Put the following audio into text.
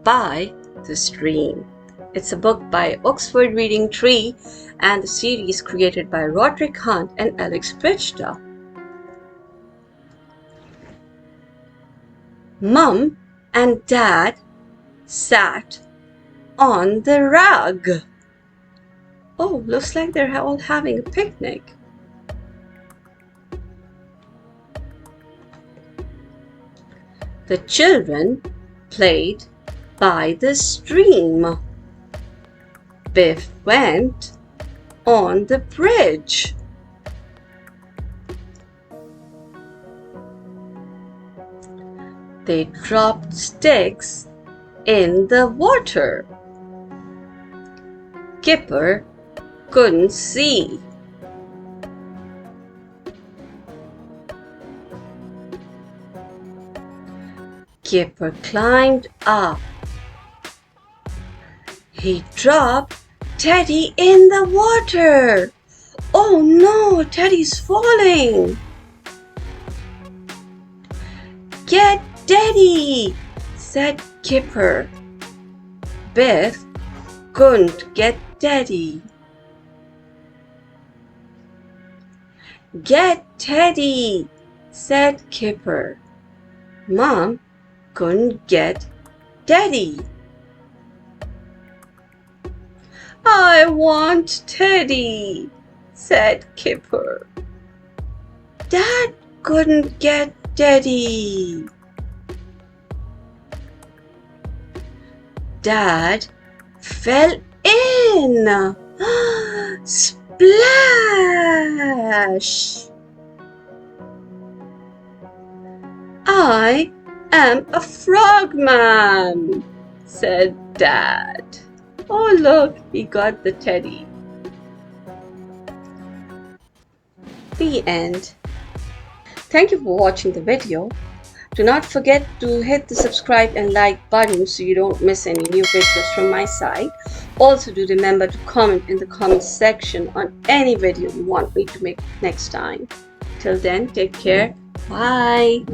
by the Stream. It's a book by Oxford Reading Tree and the series created by Roderick and Alex Bridgda. Mum and Dad sat on the rug. Oh, looks like they're all having a picnic. The children played by the stream. Biff went on the bridge. They dropped sticks in the water. Kipper couldn't see. Kipper climbed up. He dropped Teddy in the water. Oh no, Teddy's falling. Get Teddy, said Kipper. Biff couldn't get Teddy. Get Teddy, said Kipper. Mom couldn't get Teddy. I want Teddy, said Kipper. Dad couldn't get Teddy. Dad fell in. Splash! I am a frogman, said Dad. Oh look, he got the teddy. The end. Thank you for watching the video. Do not forget to hit the subscribe and like button so you don't miss any new videos from my side. Also do remember to comment in the comment section on any video you want me to make next time. Till then, take care. Bye.